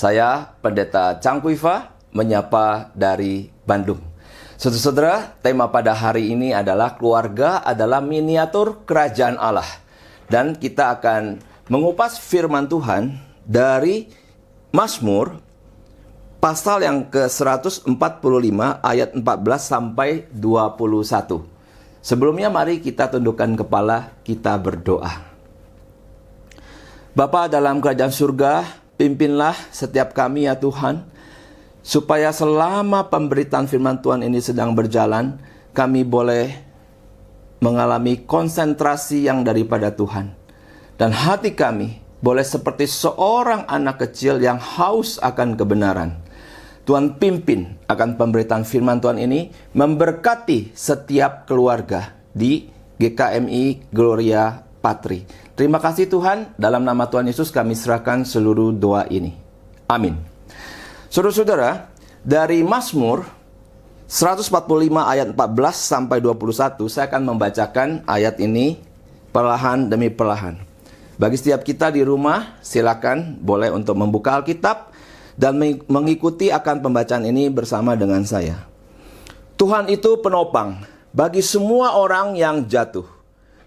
Saya Pendeta Cangkuiva menyapa dari Bandung. Saudara-saudara, tema pada hari ini adalah keluarga adalah miniatur kerajaan Allah. Dan kita akan mengupas firman Tuhan dari Mazmur pasal yang ke-145 ayat 14 sampai 21. Sebelumnya mari kita tundukkan kepala, kita berdoa. Bapa dalam kerajaan surga, pimpinlah setiap kami ya Tuhan, supaya selama pemberitaan firman Tuhan ini sedang berjalan, kami boleh mengalami konsentrasi yang daripada Tuhan. Dan hati kami boleh seperti seorang anak kecil yang haus akan kebenaran. Tuhan pimpin akan pemberitaan firman Tuhan ini, memberkati setiap keluarga di GKMI Gloria Patri. Terima kasih Tuhan, dalam nama Tuhan Yesus kami serahkan seluruh doa ini. Amin. Saudara-saudara, dari Mazmur 145 ayat 14 sampai 21, saya akan membacakan ayat ini perlahan demi perlahan. Bagi setiap kita di rumah, silakan boleh untuk membuka Alkitab dan mengikuti akan pembacaan ini bersama dengan saya. Tuhan itu penopang bagi semua orang yang jatuh,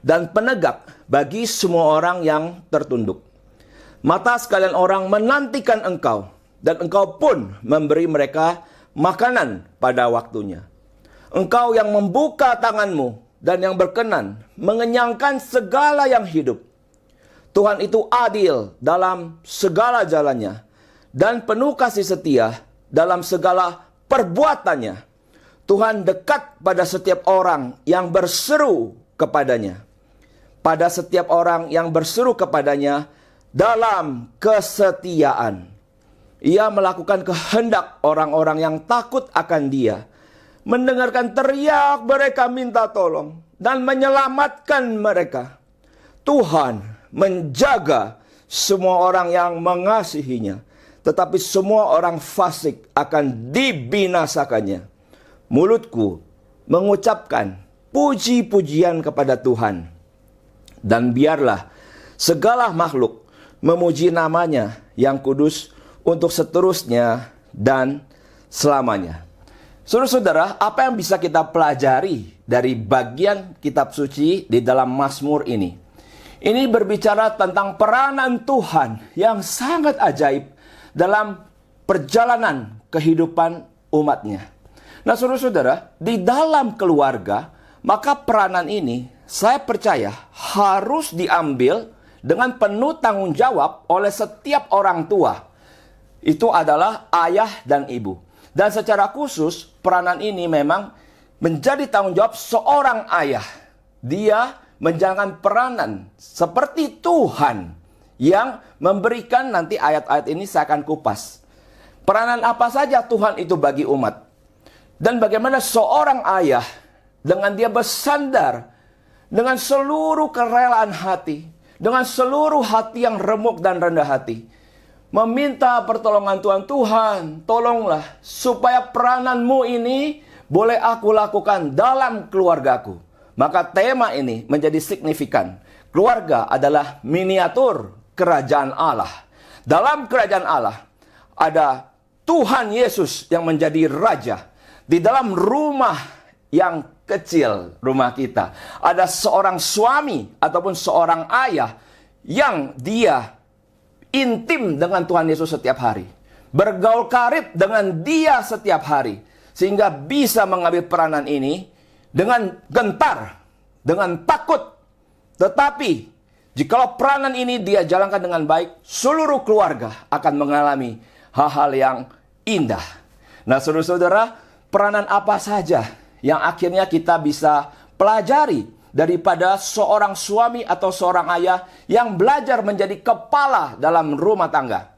dan penegak bagi semua orang yang tertunduk. Mata sekalian orang menantikan engkau, dan engkau pun memberi mereka makanan pada waktunya. Engkau yang membuka tanganmu dan yang berkenan mengenyangkan segala yang hidup. Tuhan itu adil dalam segala jalannya, dan penuh kasih setia dalam segala perbuatannya. Tuhan dekat pada setiap orang yang berseru kepadanya. Pada setiap orang yang berseru kepadanya dalam kesetiaan. Ia melakukan kehendak orang-orang yang takut akan Dia, mendengarkan teriak mereka minta tolong, dan menyelamatkan mereka. Tuhan menjaga semua orang yang mengasihinya, tetapi semua orang fasik akan dibinasakannya. Mulutku mengucapkan puji-pujian kepada Tuhan, dan biarlah segala makhluk memuji namanya yang kudus untuk seterusnya dan selamanya. Saudara-saudara, apa yang bisa kita pelajari dari bagian kitab suci di dalam Mazmur ini? Ini berbicara tentang peranan Tuhan yang sangat ajaib dalam perjalanan kehidupan umatnya. Nah saudara-saudara, di dalam keluarga, maka peranan ini saya percaya harus diambil dengan penuh tanggung jawab oleh setiap orang tua. Itu adalah ayah dan ibu. Dan secara khusus peranan ini memang menjadi tanggung jawab seorang ayah. Dia menjalankan peranan seperti Tuhan yang memberikan, nanti ayat-ayat ini saya akan kupas. Peranan apa saja Tuhan itu bagi umat. Dan bagaimana seorang ayah dengan dia bersandar dengan seluruh kerelaan hati, dengan seluruh hati yang remuk dan rendah hati, meminta pertolongan Tuhan. Tuhan, tolonglah supaya perananmu ini boleh aku lakukan dalam keluargaku. Maka tema ini menjadi signifikan. Keluarga adalah miniatur kerajaan Allah. Dalam kerajaan Allah ada Tuhan Yesus yang menjadi raja. Di dalam rumah yang kecil, rumah kita, ada seorang suami ataupun seorang ayah yang dia intim dengan Tuhan Yesus setiap hari, bergaul karib dengan Dia setiap hari, sehingga bisa mengambil peranan ini dengan gentar, dengan takut. Tetapi jikalau peranan ini dia jalankan dengan baik, seluruh keluarga akan mengalami hal-hal yang indah. Nah saudara-saudara, peranan apa saja yang akhirnya kita bisa pelajari daripada seorang suami atau seorang ayah yang belajar menjadi kepala dalam rumah tangga.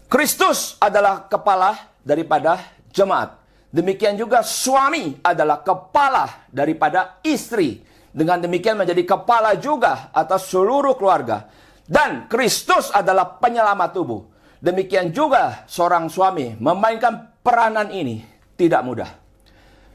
Kristus adalah kepala daripada jemaat. Demikian juga suami adalah kepala daripada istri. Dengan demikian menjadi kepala juga atas seluruh keluarga. Dan Kristus adalah penyelamat tubuh. Demikian juga seorang suami memainkan peranan ini tidak mudah.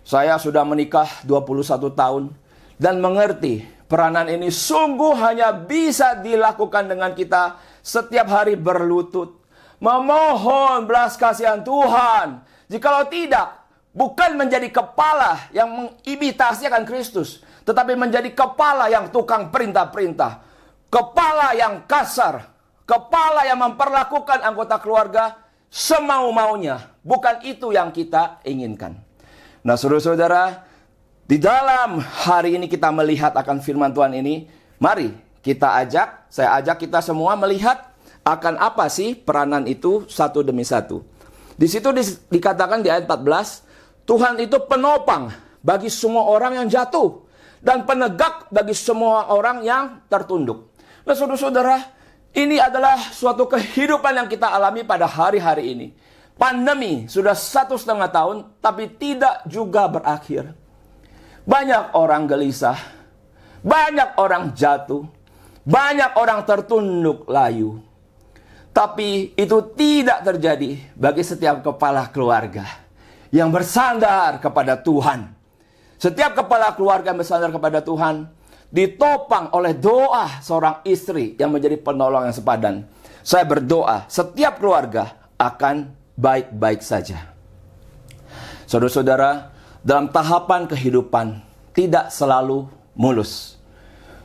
Saya sudah menikah 21 tahun dan mengerti peranan ini sungguh hanya bisa dilakukan dengan kita setiap hari berlutut, memohon belas kasihan Tuhan. Jikalau tidak, bukan menjadi kepala yang mengimitasi akan Kristus, tetapi menjadi kepala yang tukang perintah-perintah, kepala yang kasar, kepala yang memperlakukan anggota keluarga semau-maunya. Bukan itu yang kita inginkan. Nah, saudara-saudara, di dalam hari ini kita melihat akan firman Tuhan ini. Mari saya ajak kita semua melihat akan apa sih peranan itu satu demi satu. Di situ dikatakan di ayat 14, Tuhan itu penopang bagi semua orang yang jatuh dan penegak bagi semua orang yang tertunduk. Nah, saudara-saudara, ini adalah suatu kehidupan yang kita alami pada hari-hari ini. Pandemi sudah 1,5 tahun, tapi tidak juga berakhir. Banyak orang gelisah, banyak orang jatuh, banyak orang tertunduk layu. Tapi itu tidak terjadi bagi setiap kepala keluarga yang bersandar kepada Tuhan. Setiap kepala keluarga yang bersandar kepada Tuhan ditopang oleh doa seorang istri yang menjadi penolong yang sepadan. Saya berdoa setiap keluarga akan baik-baik saja. Saudara-saudara, dalam tahapan kehidupan tidak selalu mulus.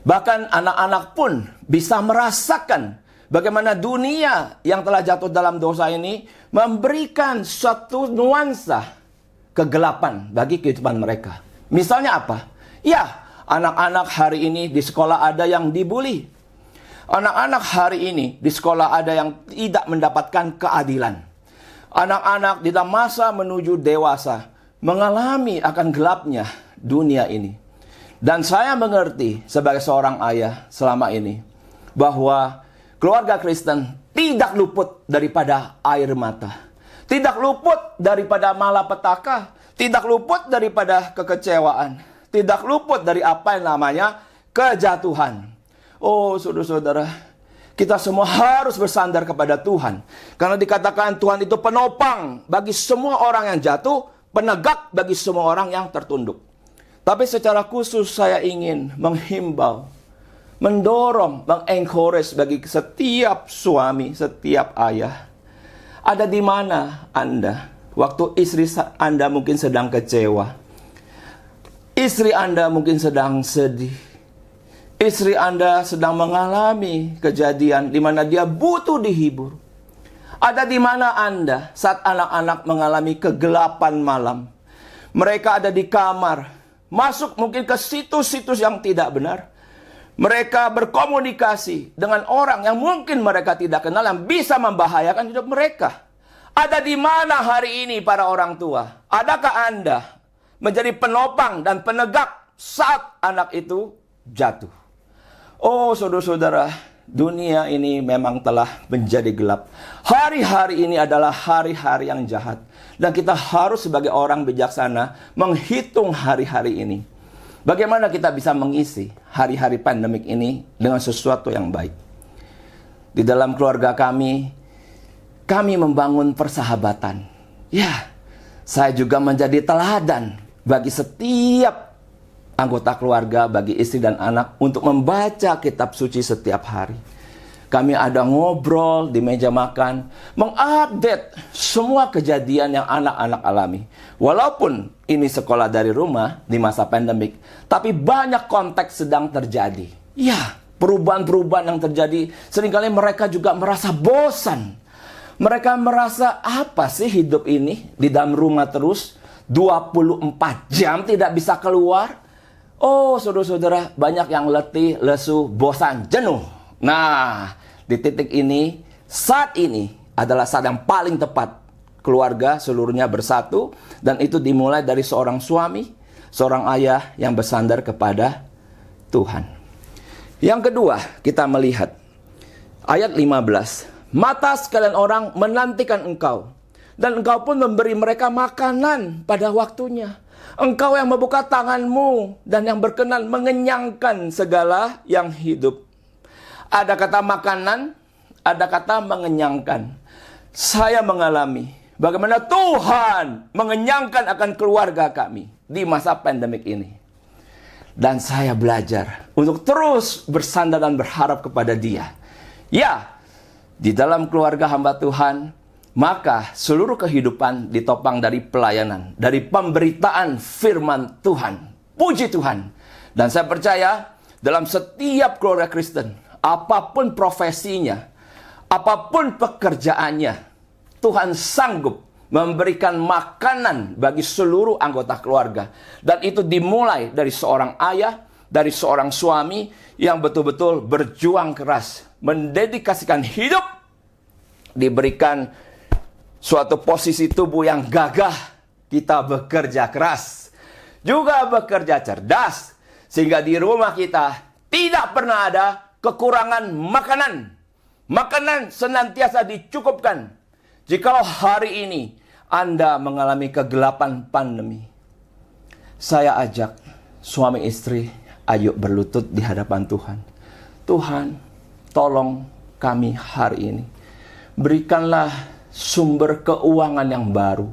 Bahkan anak-anak pun bisa merasakan bagaimana dunia yang telah jatuh dalam dosa ini memberikan suatu nuansa kegelapan bagi kehidupan mereka. Misalnya apa? Ya, anak-anak hari ini di sekolah ada yang dibully. Anak-anak hari ini di sekolah ada yang tidak mendapatkan keadilan. Anak-anak di dalam masa menuju dewasa mengalami akan gelapnya dunia ini. Dan saya mengerti sebagai seorang ayah selama ini bahwa keluarga Kristen tidak luput daripada air mata. Tidak luput daripada malapetaka. Tidak luput daripada kekecewaan. Tidak luput dari apa yang namanya kejatuhan. Oh, saudara-saudara, kita semua harus bersandar kepada Tuhan. Karena dikatakan Tuhan itu penopang bagi semua orang yang jatuh, penegak bagi semua orang yang tertunduk. Tapi secara khusus saya ingin menghimbau, mendorong, mengencourage bagi setiap suami, setiap ayah. Ada di mana Anda waktu istri Anda mungkin sedang kecewa? Istri Anda mungkin sedang sedih. Istri Anda sedang mengalami kejadian di mana dia butuh dihibur. Ada di mana Anda saat anak-anak mengalami kegelapan malam? Mereka ada di kamar, masuk mungkin ke situs-situs yang tidak benar. Mereka berkomunikasi dengan orang yang mungkin mereka tidak kenal, yang bisa membahayakan hidup mereka. Ada di mana hari ini para orang tua? Adakah Anda menjadi penopang dan penegak saat anak itu jatuh? Oh, saudara-saudara, dunia ini memang telah menjadi gelap. Hari-hari ini adalah hari-hari yang jahat. Dan kita harus sebagai orang bijaksana menghitung hari-hari ini. Bagaimana kita bisa mengisi hari-hari pandemik ini dengan sesuatu yang baik. Di dalam keluarga kami membangun persahabatan. Ya, saya juga menjadi teladan bagi setiap anggota keluarga, bagi istri dan anak untuk membaca kitab suci setiap hari. Kami ada ngobrol di meja makan, mengupdate semua kejadian yang anak-anak alami. Walaupun ini sekolah dari rumah di masa pandemik, tapi banyak konteks sedang terjadi. Ya, perubahan-perubahan yang terjadi, seringkali mereka juga merasa bosan. Mereka merasa, apa sih hidup ini di dalam rumah terus, 24 jam tidak bisa keluar? Oh, saudara-saudara, banyak yang letih, lesu, bosan, jenuh. Nah, di titik ini, saat ini adalah saat yang paling tepat keluarga seluruhnya bersatu, dan itu dimulai dari seorang suami, seorang ayah yang bersandar kepada Tuhan. Yang kedua, kita melihat ayat 15. Mata sekalian orang menantikan engkau, dan engkau pun memberi mereka makanan pada waktunya. Engkau yang membuka tanganmu dan yang berkenan mengenyangkan segala yang hidup. Ada kata makanan, ada kata mengenyangkan. Saya mengalami bagaimana Tuhan mengenyangkan akan keluarga kami di masa pandemik ini. Dan saya belajar untuk terus bersandar dan berharap kepada Dia. Ya, di dalam keluarga hamba Tuhan, maka seluruh kehidupan ditopang dari pelayanan, dari pemberitaan firman Tuhan. Puji Tuhan. Dan saya percaya dalam setiap keluarga Kristen, apapun profesinya, apapun pekerjaannya, Tuhan sanggup memberikan makanan bagi seluruh anggota keluarga. Dan itu dimulai dari seorang ayah, dari seorang suami yang betul-betul berjuang keras, mendedikasikan hidup, diberikan suatu posisi tubuh yang gagah, kita bekerja keras, juga bekerja cerdas, sehingga di rumah kita tidak pernah ada kekurangan makanan. Makanan senantiasa dicukupkan. Jikalau hari ini Anda mengalami kegelapan pandemi, saya ajak suami istri, ayo berlutut di hadapan Tuhan. Tuhan, tolong kami hari ini. Berikanlah sumber keuangan yang baru,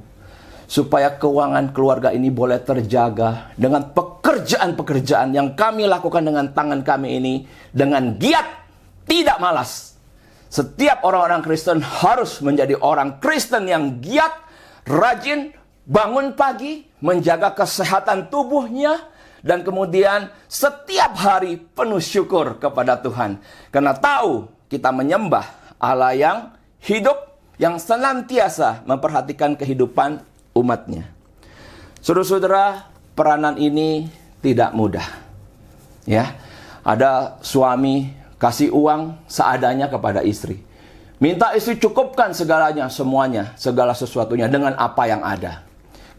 supaya keuangan keluarga ini boleh terjaga dengan pekerjaan-pekerjaan yang kami lakukan dengan tangan kami ini, dengan giat, tidak malas. Setiap orang-orang Kristen harus menjadi orang Kristen yang giat, rajin, bangun pagi, menjaga kesehatan tubuhnya, dan kemudian setiap hari penuh syukur kepada Tuhan. Karena tahu kita menyembah Allah yang hidup, yang senantiasa memperhatikan kehidupan umatnya. Saudara-saudara, peranan ini tidak mudah. Ya, ada suami kasih uang seadanya kepada istri. Minta istri cukupkan segalanya, semuanya, segala sesuatunya dengan apa yang ada.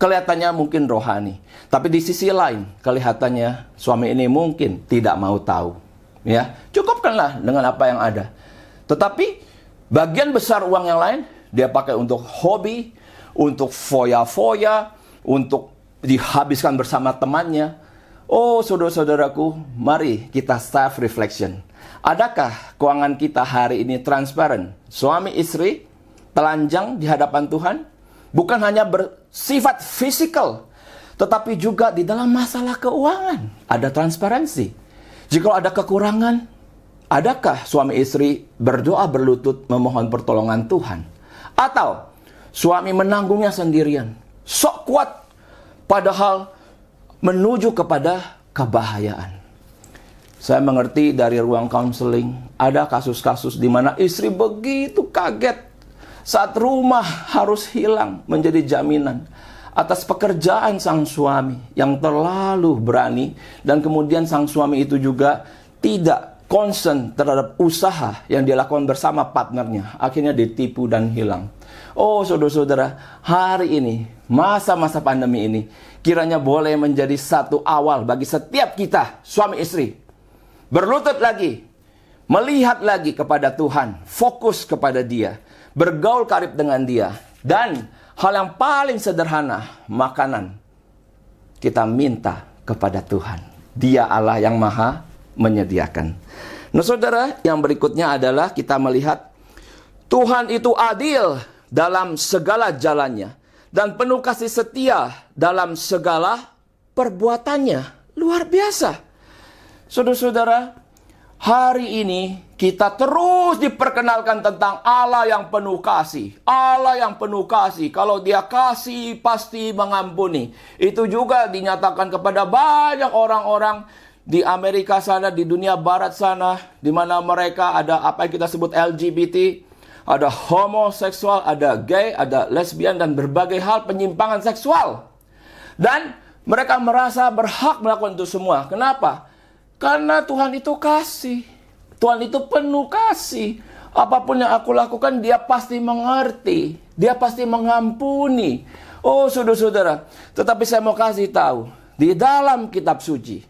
Kelihatannya mungkin rohani, tapi di sisi lain kelihatannya suami ini mungkin tidak mau tahu. Ya, cukupkanlah dengan apa yang ada. Tetapi bagian besar uang yang lain dia pakai untuk hobi, untuk foya-foya, untuk dihabiskan bersama temannya. Oh, saudara-saudaraku, mari kita self-reflection. Adakah keuangan kita hari ini transparan? Suami istri telanjang di hadapan Tuhan? Bukan hanya bersifat fisikal, tetapi juga di dalam masalah keuangan. Ada transparansi. Jika ada kekurangan, adakah suami istri berdoa berlutut memohon pertolongan Tuhan? Atau suami menanggungnya sendirian, sok kuat, padahal menuju kepada kebahayaan. Saya mengerti dari ruang counseling, ada kasus-kasus di mana istri begitu kaget saat rumah harus hilang menjadi jaminan atas pekerjaan sang suami yang terlalu berani, dan kemudian sang suami itu juga tidak concern terhadap usaha yang dia lakukan bersama partnernya, akhirnya ditipu dan hilang. Oh, saudara-saudara, hari ini, masa-masa pandemi ini, kiranya boleh menjadi satu awal bagi setiap kita, suami istri, berlutut lagi, melihat lagi kepada Tuhan, fokus kepada Dia, bergaul karib dengan Dia, dan hal yang paling sederhana, makanan, kita minta kepada Tuhan. Dia Allah yang maha menyediakan. Nah, saudara, yang berikutnya adalah kita melihat Tuhan itu adil dalam segala jalannya dan penuh kasih setia dalam segala perbuatannya. Luar biasa. Saudara-saudara, hari ini kita terus diperkenalkan tentang Allah yang penuh kasih. Allah yang penuh kasih. Kalau Dia kasih, pasti mengampuni. Itu juga dinyatakan kepada banyak orang-orang di Amerika sana, di dunia barat sana, di mana mereka ada apa yang kita sebut LGBT, ada homoseksual, ada gay, ada lesbian, dan berbagai hal penyimpangan seksual. Dan mereka merasa berhak melakukan itu semua. Kenapa? Karena Tuhan itu kasih. Tuhan itu penuh kasih. Apapun yang aku lakukan, Dia pasti mengerti. Dia pasti mengampuni. Oh, saudara-saudara. Tetapi saya mau kasih tahu. Di dalam kitab suci,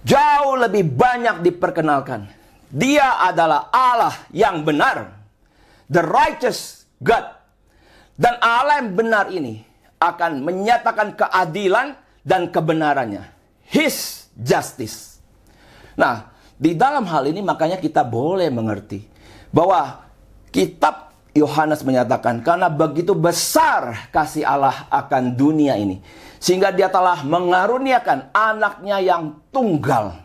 jauh lebih banyak diperkenalkan. Dia adalah Allah yang benar. The righteous God. Dan Allah yang benar ini akan menyatakan keadilan dan kebenarannya. His justice. Nah, di dalam hal ini makanya kita boleh mengerti bahwa kitab Yohanes menyatakan karena begitu besar kasih Allah akan dunia ini, sehingga Dia telah mengaruniakan anaknya yang tunggal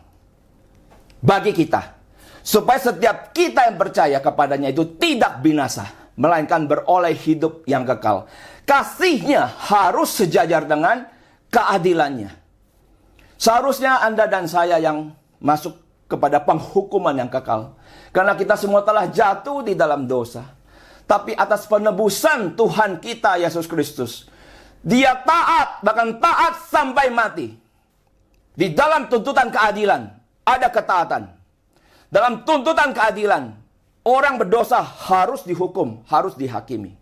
bagi kita, supaya setiap kita yang percaya kepadanya itu tidak binasa, melainkan beroleh hidup yang kekal. Kasih-Nya harus sejajar dengan keadilannya. Seharusnya Anda dan saya yang masuk kepada penghukuman yang kekal, karena kita semua telah jatuh di dalam dosa. Tapi atas penebusan Tuhan kita Yesus Kristus, Dia taat, bahkan taat sampai mati. Di dalam tuntutan keadilan ada ketaatan. Dalam tuntutan keadilan, orang berdosa harus dihukum, harus dihakimi.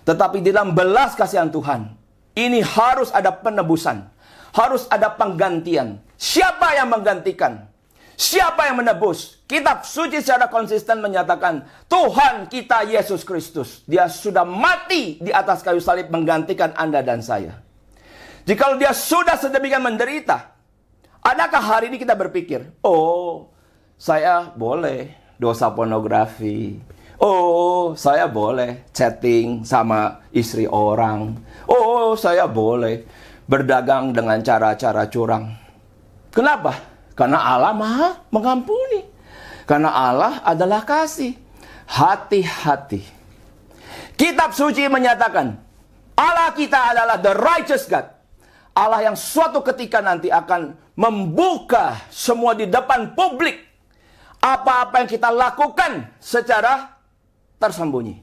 Tetapi di dalam belas kasihan Tuhan, ini harus ada penebusan, harus ada penggantian. Siapa yang menggantikan? Siapa yang menebus? Kitab suci secara konsisten menyatakan Tuhan kita Yesus Kristus. Dia sudah mati di atas kayu salib menggantikan Anda dan saya. Jikalau Dia sudah sedemikian menderita, adakah hari ini kita berpikir, oh, saya boleh dosa pornografi. Oh, saya boleh chatting sama istri orang. Oh, saya boleh berdagang dengan cara-cara curang. Kenapa? Karena Allah Maha mengampuni. Karena Allah adalah kasih. Hati-hati. Kitab suci menyatakan Allah kita adalah the righteous God. Allah yang suatu ketika nanti akan membuka semua di depan publik. Apa-apa yang kita lakukan secara tersembunyi.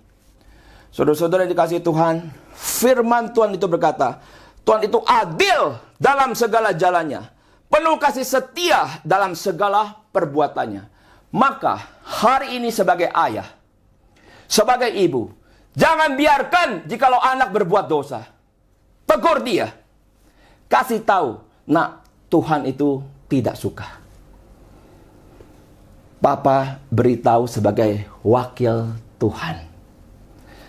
Saudara-saudara yang dikasihi Tuhan, firman Tuhan itu berkata, Tuhan itu adil dalam segala jalannya, penuh kasih setia dalam segala perbuatannya. Maka hari ini sebagai ayah, sebagai ibu, jangan biarkan jikalau anak berbuat dosa. Tegur dia. Kasih tahu, nak, Tuhan itu tidak suka. Papa beritahu sebagai wakil Tuhan.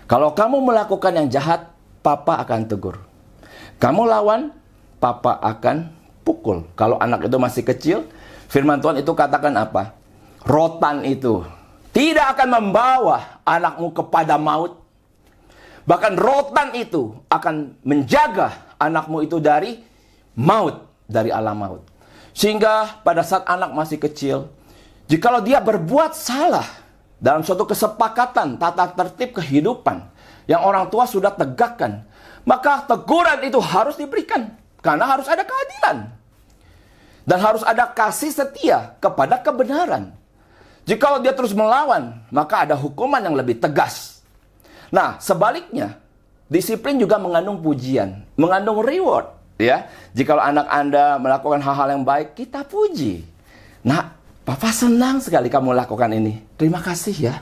Kalau kamu melakukan yang jahat, Papa akan tegur. Kamu lawan, Papa akan pukul. Kalau anak itu masih kecil, firman Tuhan itu katakan apa? Rotan itu tidak akan membawa anakmu kepada maut. Bahkan rotan itu akan menjaga anakmu itu dari maut, dari alam maut. Sehingga pada saat anak masih kecil, jikalau dia berbuat salah dalam suatu kesepakatan tata tertib kehidupan yang orang tua sudah tegakkan, maka teguran itu harus diberikan. Karena harus ada keadilan. Dan harus ada kasih setia kepada kebenaran. Jikalau dia terus melawan, maka ada hukuman yang lebih tegas. Nah, sebaliknya, disiplin juga mengandung pujian, mengandung reward. Ya, jikalau anak Anda melakukan hal-hal yang baik, kita puji. Nah, Papa senang sekali kamu lakukan ini. Terima kasih ya.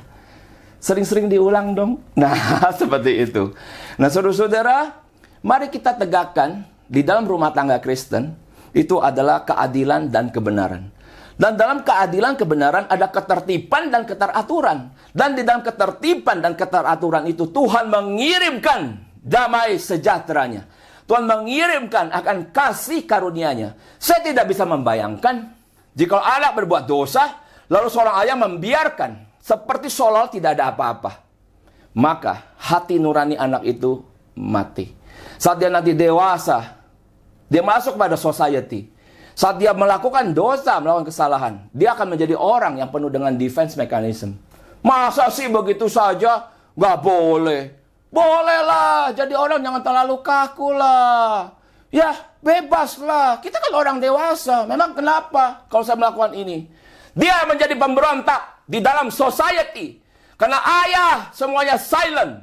Sering-sering diulang dong. Nah, seperti itu. Nah, saudara-saudara, mari kita tegakkan di dalam rumah tangga Kristen, itu adalah keadilan dan kebenaran. Dan dalam keadilan kebenaran ada ketertiban dan keteraturan. Dan di dalam ketertiban dan keteraturan itu Tuhan mengirimkan damai sejahteranya. Tuhan mengirimkan akan kasih karunia-Nya. Saya tidak bisa membayangkan jika anak berbuat dosa, lalu seorang ayah membiarkan seperti seolah tidak ada apa-apa. Maka hati nurani anak itu mati. Saat dia nanti dewasa, dia masuk pada society. Saat dia melakukan dosa, melakukan kesalahan, dia akan menjadi orang yang penuh dengan defense mechanism. Masa sih begitu saja? Gak boleh. Bolehlah, jadi orang jangan terlalu kaku lah. Ya, bebas lah. Kita kan orang dewasa. Memang kenapa kalau saya melakukan ini? Dia menjadi pemberontak di dalam society. Karena ayah semuanya silent.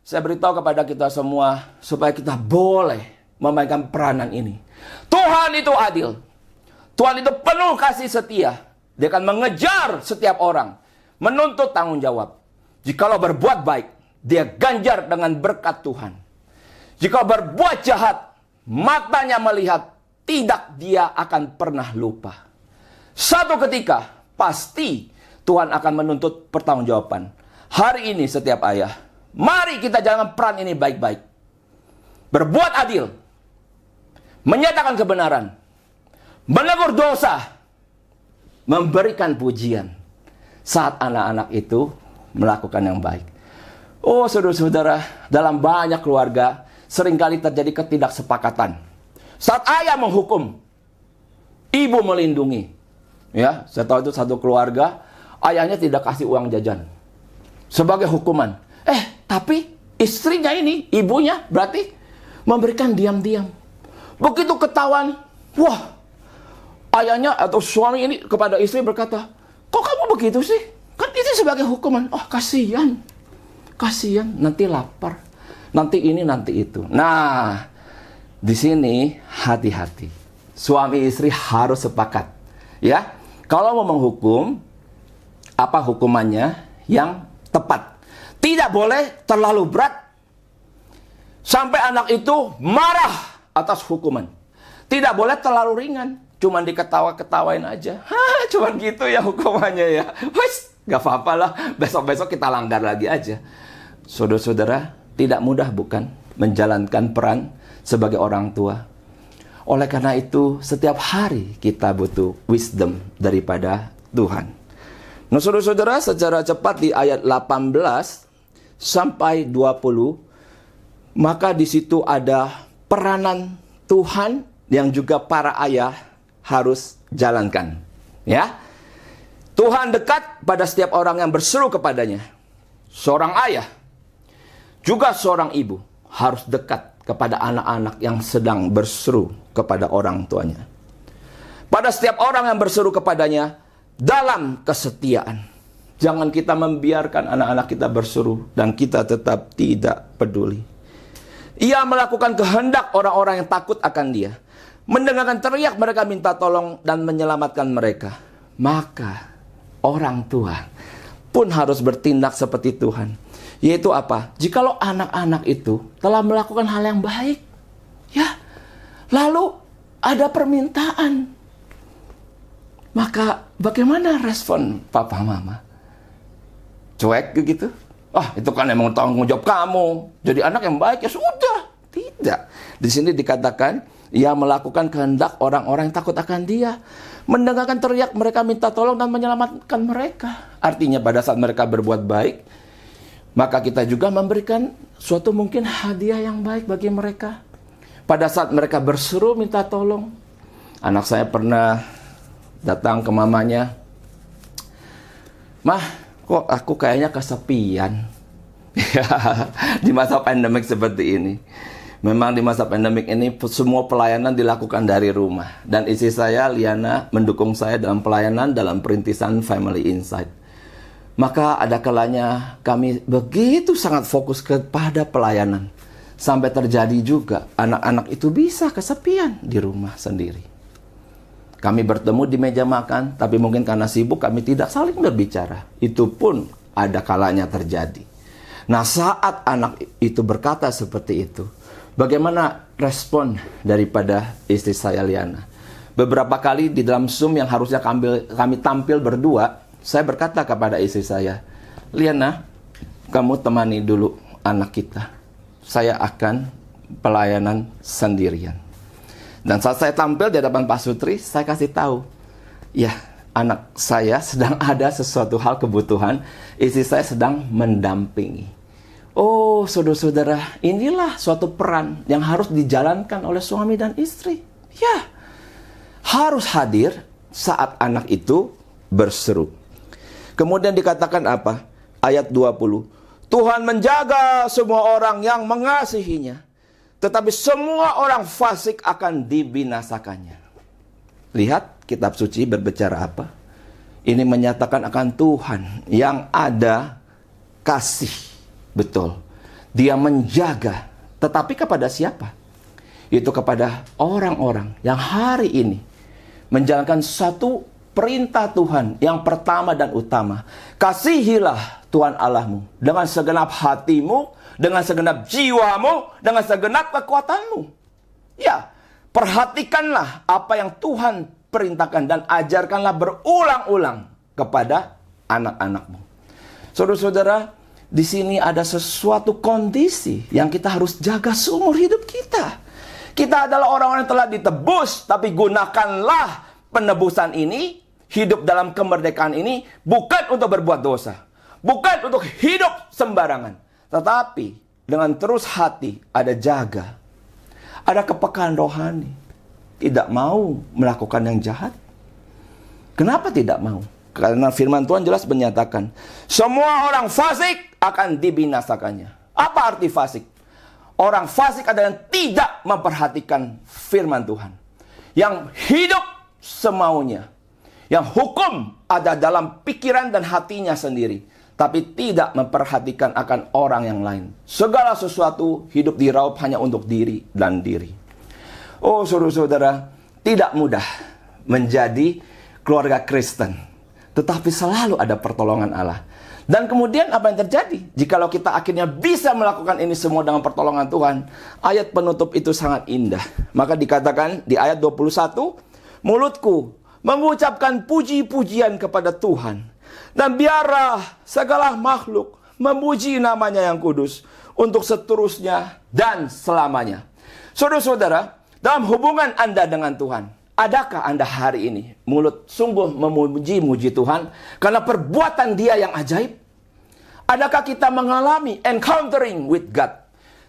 Saya beritahu kepada kita semua supaya kita boleh memainkan peranan ini. Tuhan itu adil. Tuhan itu penuh kasih setia. Dia akan mengejar setiap orang. Menuntut tanggung jawab. Jikalau berbuat baik, dia ganjar dengan berkat Tuhan. Jika berbuat jahat, matanya melihat, tidak dia akan pernah lupa. Satu ketika, pasti Tuhan akan menuntut pertanggungjawaban. Hari ini setiap ayah, mari kita jalankan peran ini baik-baik. Berbuat adil. Menyatakan kebenaran. Menegur dosa. Memberikan pujian. Saat anak-anak itu melakukan yang baik. Oh saudara-saudara, dalam banyak keluarga seringkali terjadi ketidaksepakatan. Saat ayah menghukum, ibu melindungi. Ya, saya tahu itu satu keluarga, ayahnya tidak kasih uang jajan sebagai hukuman. Tapi istrinya ini, ibunya berarti memberikan diam-diam. Begitu ketahuan, wah, ayahnya atau suami ini kepada istri berkata, kok kamu begitu sih? Kan itu sebagai hukuman. Oh, kasihan. Kasihan, nanti lapar. Nanti ini, nanti itu. Nah, di sini hati-hati. Suami istri harus sepakat. Ya, kalau mau menghukum, apa hukumannya yang tepat. Tidak boleh terlalu berat sampai anak itu marah atas hukuman. Tidak boleh terlalu ringan. Cuman diketawa-ketawain aja. Cuman gitu ya hukumannya ya. Wes, gak apa-apa lah. Besok-besok kita langgar lagi aja. Saudara-saudara, tidak mudah bukan menjalankan peran sebagai orang tua. Oleh karena itu, setiap hari kita butuh wisdom daripada Tuhan. Nah, saudara-saudara, secara cepat di ayat 18 sampai 20, maka di situ ada peranan Tuhan yang juga para ayah harus jalankan. Ya, Tuhan dekat pada setiap orang yang berseru kepadanya. Seorang ayah, juga seorang ibu harus dekat kepada anak-anak yang sedang berseru kepada orang tuanya. Pada setiap orang yang berseru kepadanya dalam kesetiaan. Jangan kita membiarkan anak-anak kita berseru dan kita tetap tidak peduli. Ia melakukan kehendak orang-orang yang takut akan dia. Mendengarkan teriak mereka minta tolong dan menyelamatkan mereka. Maka orang tua pun harus bertindak seperti Tuhan. Yaitu apa? Jikalau anak-anak itu telah melakukan hal yang baik, ya, lalu ada permintaan, maka bagaimana respon papa mama? Cuek gitu? Itu kan emang tanggung jawab kamu. Jadi anak yang baik ya sudah. Tidak. Di sini dikatakan ia melakukan kehendak orang-orang yang takut akan dia. Mendengarkan teriak mereka minta tolong dan menyelamatkan mereka. Artinya pada saat mereka berbuat baik, maka kita juga memberikan suatu mungkin hadiah yang baik bagi mereka. Pada saat mereka berseru minta tolong. Anak saya pernah datang ke mamanya. Mah, kok aku kayaknya kesepian. Di masa pandemik seperti ini. Memang di masa pandemik ini semua pelayanan dilakukan dari rumah. Dan istri saya, Liana, mendukung saya dalam pelayanan dalam perintisan Family Insight. Maka ada kalanya kami begitu sangat fokus kepada pelayanan. Sampai terjadi juga anak-anak itu bisa kesepian di rumah sendiri. Kami bertemu di meja makan, tapi mungkin karena sibuk kami tidak saling berbicara. Itu pun ada kalanya terjadi. Nah, saat anak itu berkata seperti itu, bagaimana respon daripada istri saya, Liana? Beberapa kali di dalam Zoom yang harusnya kami tampil berdua, saya berkata kepada istri saya, Liana, kamu temani dulu anak kita. Saya akan pelayanan sendirian. Dan saat saya tampil di hadapan Pak Sutri, saya kasih tahu, ya, anak saya sedang ada sesuatu hal kebutuhan, istri saya sedang mendampingi. Oh, saudara-saudara, inilah suatu peran yang harus dijalankan oleh suami dan istri. Ya, harus hadir saat anak itu berseru. Kemudian dikatakan apa? Ayat 20. Tuhan menjaga semua orang yang mengasihinya, tetapi semua orang fasik akan dibinasakannya. Lihat kitab suci berbicara apa? Ini menyatakan akan Tuhan yang ada kasih. Betul. Dia menjaga. Tetapi kepada siapa? Itu kepada orang-orang yang hari ini menjalankan satu perintah Tuhan yang pertama dan utama. Kasihilah Tuhan Allahmu dengan segenap hatimu, dengan segenap jiwamu, dengan segenap kekuatanmu. Ya, perhatikanlah apa yang Tuhan perintahkan dan ajarkanlah berulang-ulang kepada anak-anakmu. Saudara-saudara, di sini ada sesuatu kondisi yang kita harus jaga seumur hidup kita. Kita adalah orang-orang yang telah ditebus, tapi gunakanlah penebusan ini, hidup dalam kemerdekaan ini, bukan untuk berbuat dosa, bukan untuk hidup sembarangan, tetapi dengan terus hati ada jaga, ada kepekaan rohani, tidak mau melakukan yang jahat. Kenapa tidak mau? Karena firman Tuhan jelas menyatakan, semua orang fasik akan dibinasakannya. Apa arti fasik? Orang fasik adalah yang tidak memperhatikan firman Tuhan, yang hidup semaunya, yang hukum ada dalam pikiran dan hatinya sendiri, tapi tidak memperhatikan akan orang yang lain. Segala sesuatu hidup diraup hanya untuk diri dan diri. Oh saudara-saudara, tidak mudah menjadi keluarga Kristen, tetapi selalu ada pertolongan Allah. Dan kemudian apa yang terjadi? Jikalau kita akhirnya bisa melakukan ini semua dengan pertolongan Tuhan, ayat penutup itu sangat indah. Maka dikatakan di ayat 21, mulutku mengucapkan puji-pujian kepada Tuhan, dan biarlah segala makhluk memuji namanya yang kudus untuk seterusnya dan selamanya. Saudara-saudara, dalam hubungan Anda dengan Tuhan, adakah Anda hari ini mulut sungguh memuji-muji Tuhan karena perbuatan Dia yang ajaib? Adakah kita mengalami encountering with God,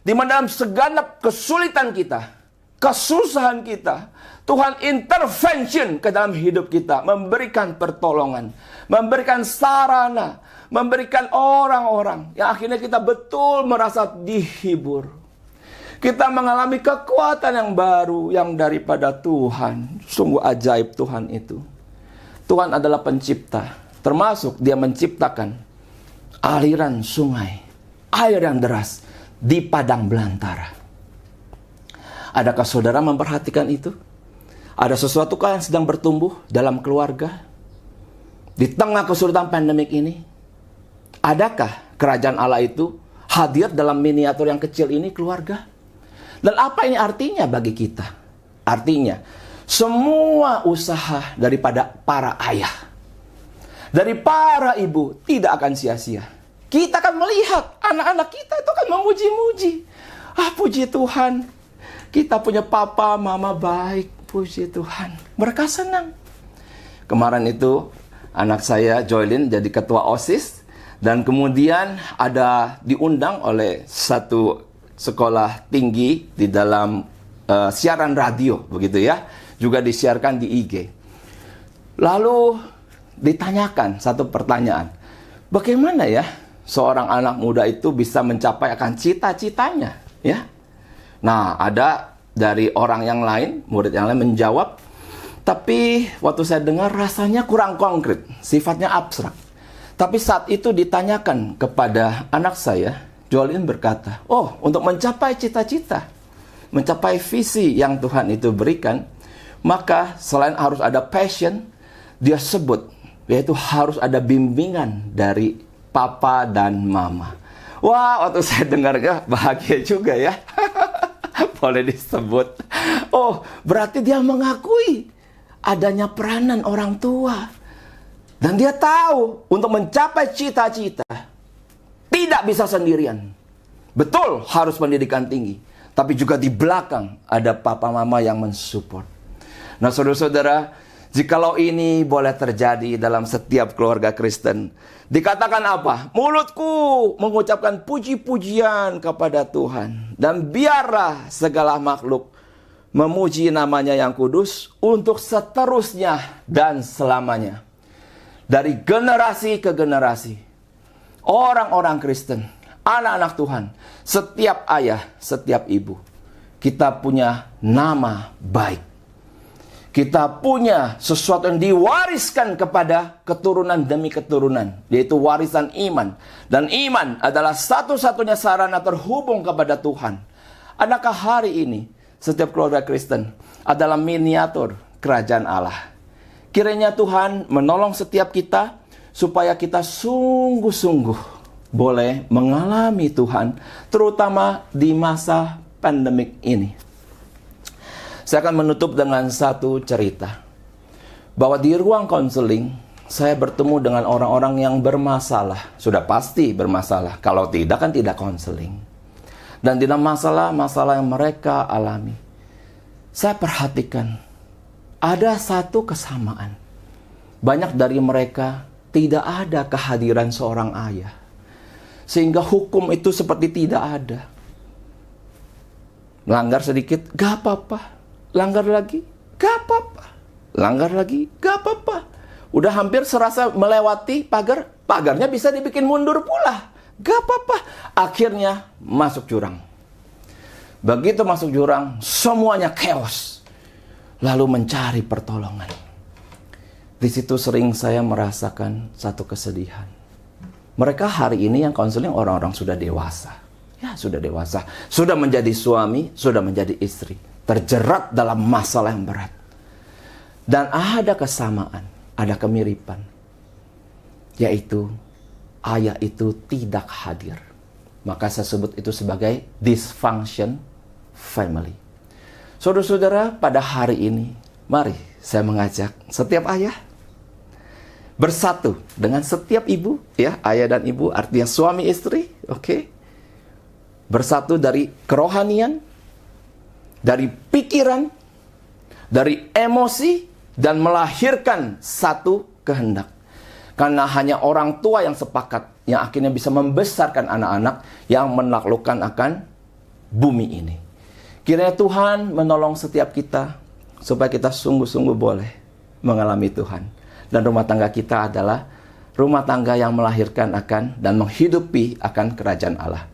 di mana dalam segenap kesulitan kita, kesusahan kita, Tuhan intervention ke dalam hidup kita, memberikan pertolongan, memberikan sarana, memberikan orang-orang yang akhirnya kita betul merasa dihibur. Kita mengalami kekuatan yang baru yang daripada Tuhan. Sungguh ajaib Tuhan itu. Tuhan adalah pencipta, termasuk Dia menciptakan aliran sungai, air yang deras di padang belantara. Adakah saudara memperhatikan itu? Ada sesuatu yang sedang bertumbuh dalam keluarga di tengah kesulitan pandemik ini? Adakah kerajaan Allah itu hadir dalam miniatur yang kecil ini, keluarga? Dan apa ini artinya bagi kita? Artinya, semua usaha daripada para ayah, dari para ibu tidak akan sia-sia. Kita akan melihat anak-anak kita itu akan memuji-muji. Puji Tuhan, kita punya papa, mama baik. Puji Tuhan, mereka senang. Kemarin itu anak saya Joylin jadi ketua OSIS, dan kemudian ada diundang oleh satu sekolah tinggi di dalam siaran radio, begitu ya, juga disiarkan di IG. Lalu ditanyakan satu pertanyaan, bagaimana ya seorang anak muda itu bisa mencapai akan cita-citanya, ya? Nah, ada dari orang yang lain, murid yang lain menjawab, tapi waktu saya dengar rasanya kurang konkret, sifatnya abstrak. Tapi saat itu ditanyakan kepada anak saya, Jolin berkata, untuk mencapai cita-cita, mencapai visi yang Tuhan itu berikan, maka selain harus ada passion, dia sebut, yaitu harus ada bimbingan dari papa dan mama. Wah, waktu saya dengarnya bahagia juga ya. Boleh disebut. Berarti dia mengakui adanya peranan orang tua. Dan dia tahu untuk mencapai cita-cita tidak bisa sendirian. Betul harus pendidikan tinggi, tapi juga di belakang ada papa mama yang mensupport. Nah, saudara-saudara, jikalau ini boleh terjadi dalam setiap keluarga Kristen, dikatakan apa? Mulutku mengucapkan puji-pujian kepada Tuhan, dan biarlah segala makhluk memuji namanya yang kudus untuk seterusnya dan selamanya. Dari generasi ke generasi, orang-orang Kristen, anak-anak Tuhan, setiap ayah, setiap ibu, kita punya nama baik. Kita punya sesuatu yang diwariskan kepada keturunan demi keturunan, yaitu warisan iman. Dan iman adalah satu-satunya sarana terhubung kepada Tuhan. Adakah hari ini setiap keluarga Kristen adalah miniatur kerajaan Allah? Kiranya Tuhan menolong setiap kita supaya kita sungguh-sungguh boleh mengalami Tuhan, terutama di masa pandemik ini. Saya akan menutup dengan satu cerita. Bahwa di ruang konseling, saya bertemu dengan orang-orang yang bermasalah. Sudah pasti bermasalah. Kalau tidak kan tidak konseling. Dan di dalam masalah-masalah yang mereka alami, saya perhatikan ada satu kesamaan. Banyak dari mereka tidak ada kehadiran seorang ayah. Sehingga hukum itu seperti tidak ada. Langgar sedikit, gak apa-apa. Langgar lagi, gak apa-apa. Langgar lagi, gak apa-apa. Udah hampir serasa melewati pagar, pagarnya bisa dibikin mundur pula. Gak apa-apa. Akhirnya masuk jurang. Begitu masuk jurang, semuanya chaos. Lalu mencari pertolongan. Di situ sering saya merasakan satu kesedihan. Mereka hari ini yang konseling orang-orang sudah dewasa. Ya, sudah dewasa. Sudah menjadi suami, sudah menjadi istri. Terjerat dalam masalah yang berat. Dan ada kesamaan, ada kemiripan. Yaitu, ayah itu tidak hadir. Maka saya sebut itu sebagai dysfunction family. Saudara-saudara, pada hari ini, mari saya mengajak setiap ayah bersatu dengan setiap ibu, ya, ayah dan ibu artinya suami istri, oke? Bersatu dari kerohanian, dari pikiran, dari emosi, dan melahirkan satu kehendak. Karena hanya orang tua yang sepakat, yang akhirnya bisa membesarkan anak-anak yang menaklukkan akan bumi ini. Kiranya Tuhan menolong setiap kita, supaya kita sungguh-sungguh boleh mengalami Tuhan. Dan rumah tangga kita adalah rumah tangga yang melahirkan akan dan menghidupi akan kerajaan Allah.